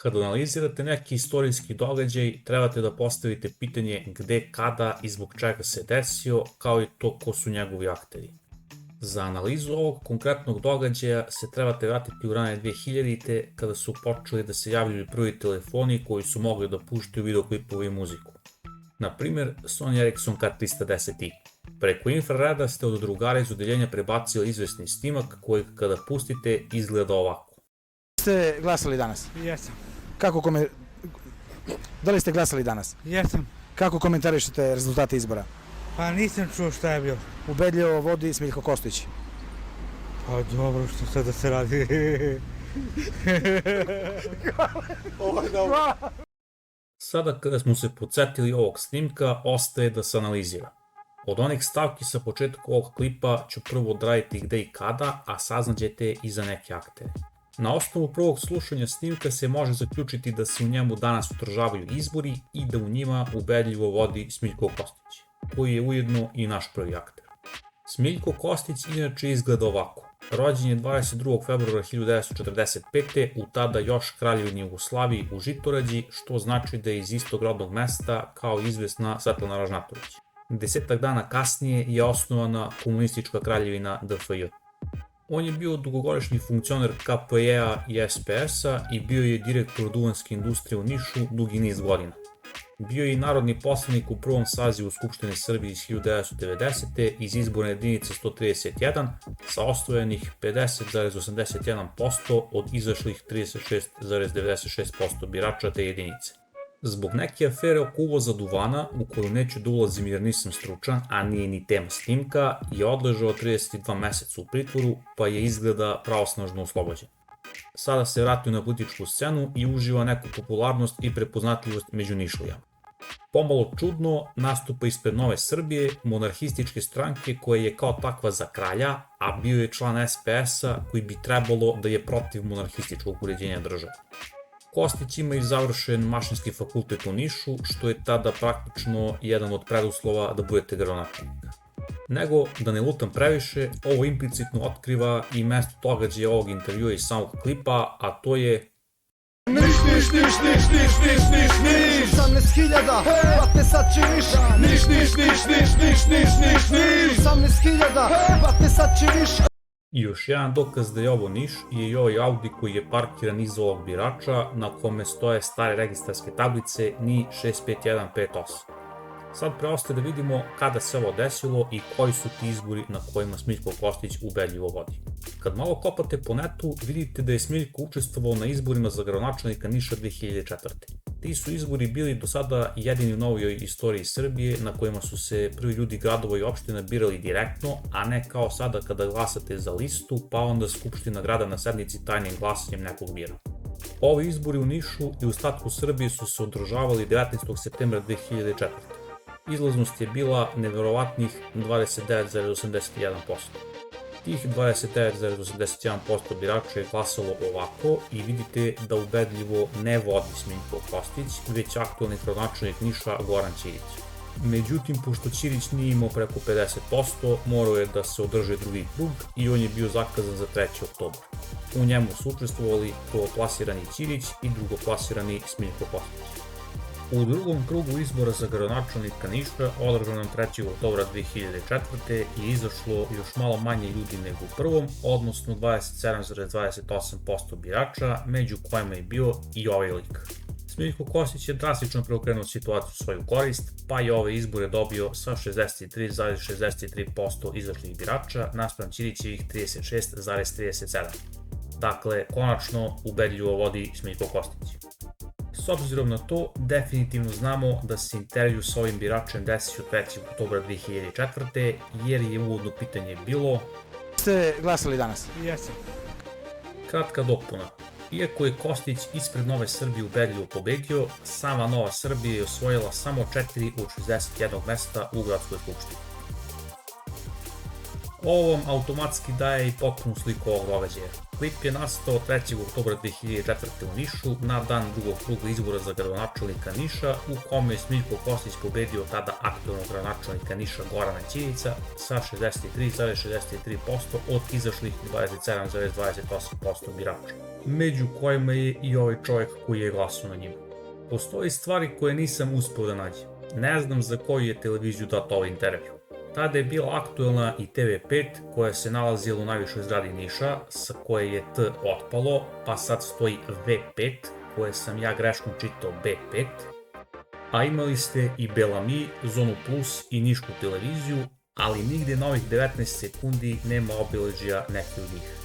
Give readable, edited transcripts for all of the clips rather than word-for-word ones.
Kada analizirate neki istorijski događaj, trebate da postavite pitanje gde, kada i zbog čega se desio, kao i to ko su njegovi akteri. Za analizu ovog konkretnog događaja se trebate vratiti u rane 2000-te kada su počeli da se javljaju prvi telefoni koji su mogli da puštaju videoklipove i muziku. Na primjer, Sony Ericsson K310i. Preko infrareda ste od drugara iz odeljenja prebacili izvesni snimak koji kada pustite izgleda ovako. Ste glasali danas? Jesam. Da li ste glasali danas? Jesam. Kako komentarišete rezultate izbora? Pa nisam čuo šta je bilo. Ubedljivo vodi Smiljko Kostić. Pa dobro, što sad da se radi. Ovo je dobro. Sada kada smo se podsjetili ovog snimka, ostaje da se analizira. Od onih stavki sa početka ovog klipa ću prvo odraditi gde i kada, a saznaćete i za neke aktere. Na osnovu prvog slušanja snimka se može zaključiti da se u njemu danas održavaju izbori i da u njima ubedljivo vodi Smiljko Kostić, koji je ujedno i naš prvi akter. Smiljko Kostić inače izgleda ovako. Rođen je 22. februara 1945. u tada još Kraljevini Jugoslaviji u Žitorađi, što znači da je iz istog rodnog mesta kao izvesna Svetlana Ražnatović. 10 dana kasnije je osnovana komunistička kraljevina DFJ. On je bio dugogodišnji funkcioner KPJ-a i SPS-a i bio je direktor duvanske industrije u Nišu dugi niz godina. Bio je i narodni poslanik u prvom sazivu Skupštine Srbije iz 1990. iz izborne jedinice 131 sa osvojenih 50,81% od izašlih 36,96% birača te jedinice. Zbog neke afere oko uvoza duvana, u koju neću da ulazim jer nisam stručan, a nije ni tema snimka, je odležao 32 meseca u pritvoru, pa je izgleda pravosnažno oslobođen. Sada se vratio na političku scenu i uživa neku popularnost i prepoznatljivost među Nišlijama. Pomalo čudno nastupa ispred Nove Srbije, monarhističke stranke koja je kao takva za kralja, a bio je član SPS-a koji bi trebalo da je protiv monarhističkog uređenja države. Kostić ima i završen Mašinski fakultet u Nišu, što je tada praktično jedan od preduslova da budete gradonačelnik. Nego, da ne lutam previše, ovo implicitno otkriva i mesto događaja ovog intervjua iz samog klipa, a to je Niš, 18.000, bate sad će više. Niš, 18.000, bate sad će više. I još jedan dokaz da je ovo Niš je i ovaj Audi koji je parkiran iza ovog birača na kome stoje stare registarske tablice NI 65158. Sad preostaje da vidimo kada se ovo desilo i koji su ti izbori na kojima Smiljko Kostić ubedljivo vodi. Kad malo kopate po netu, vidite da je Smiljko učestvovao na izborima za gradonačelnika Niša 2004. Ti su izbori bili do sada jedini u novijoj istoriji Srbije na kojima su se prvi ljudi gradova i opština birali direktno, a ne kao sada kada glasate za listu, pa onda Skupština grada na sednici tajnim glasanjem nekog bira. Ovi izbori u Nišu i u ostatku Srbije su se održavali 19. septembra 2004. Izlaznost je bila neverovatnih 29,81%. Tih 29,81% birača je glasalo ovako i vidite da ubedljivo ne vodi Smiljko Kostić, već aktualni gradonačelnik Niša Goran Ćirić. Međutim, pošto Ćirić nije imao preko 50%, morao je da se održi drugi krug i on je bio zakazan za 3. oktobar. U njemu su učestvovali prvoplasirani Ćirić i drugoplasirani Smiljko Kostić. U drugom krugu izbora za gradonačelnika Niša, održanom 3. oktobra 2004. je izašlo još malo manje ljudi nego u prvom, odnosno 27,28% birača, među kojima je bio i ovaj lik. Smiljko Kostić je drastično preokrenuo situaciju u svoju korist, pa je ove izbore dobio sa 63,63% izašlih birača naspram Ćirićevih 36,37%. Dakle, konačno ubedljivo vodi Smiljko Kostić. S obzirom na to, definitivno znamo da se intervju s ovim biračem desio 3. oktobra 2004. jer je uvodno pitanje bilo Ste glasali danas? Jesam. Kratka dopuna. Iako je Kostić ispred Nove Srbije ubedljivo pobedio, sama Nova Srbija je osvojila samo 4 od 61 mesta u gradskoj skupštini. Ovo vam automatski daje i potpunu sliku ovog događaja. Klip je nastao 3. oktobra 2004. u Nišu na dan drugog kruga izbora za gradonačelnika Niša, u kome je Smiljko Kostić pobedio tada aktualnog gradonačelnika Niša Gorana Ćirića sa 63,63% od izašlih 27,28% birača, među kojima je i ovaj čovjek koji je glasao na njima. Postoji stvari koje nisam uspio da nađem. Ne znam za koju je televiziju dato ovaj intervju. Tada je bila aktuelna i TV5 koja se nalazila u najvišoj zgradi Niša, sa koje je T otpalo, pa sad stoji V5, koje sam ja greškom čitao B5, a imali ste i Belami, Zonu Plus i Nišku televiziju, ali nigde na ovih 19 sekundi nema obiležja neke od njih.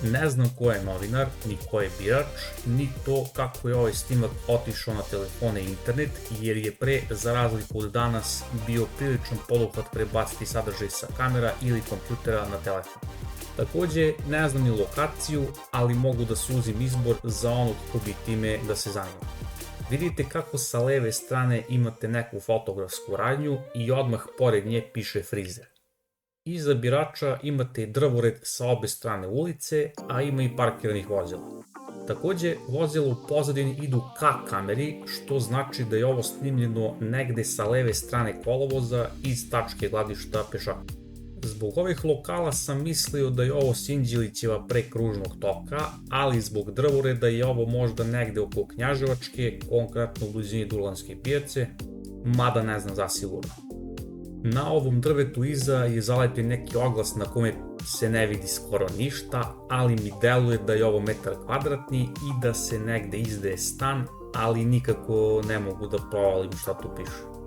Ne znam ko je novinar, ni ko je birač, ni to kako je ovaj snimak otišao na telefone i internet, jer je pre, za razliku od danas, bio priličan poduhvat prebaciti sadržaj sa kamera ili kompjutera na telefon. Takođe, ne znam ni lokaciju, ali mogu da suzim izbor za onog ko bi time da se zanima. Vidite kako sa leve strane imate neku fotografsku radnju i odmah pored nje piše frizer. Iza birača imate drvored sa obe strane ulice, a ima i parkiranih vozila. Takođe, vozila u pozadini idu ka kameri, što znači da je ovo snimljeno negde sa leve strane kolovoza iz tačke gledišta pešaka. Zbog ovih lokala sam mislio da je ovo Sinđelićeva pre kružnog toka, ali zbog drvoreda je ovo možda negde oko Knjaževačke, konkretno u blizini Dulanske pijace, mada ne znam zasigurno. Na ovom drvetu iza je zalepljen neki oglas na kome se ne vidi skoro ništa, ali mi deluje da je ovo metar kvadratni i da se negde izdaje stan, ali nikako ne mogu da provalim šta tu piše.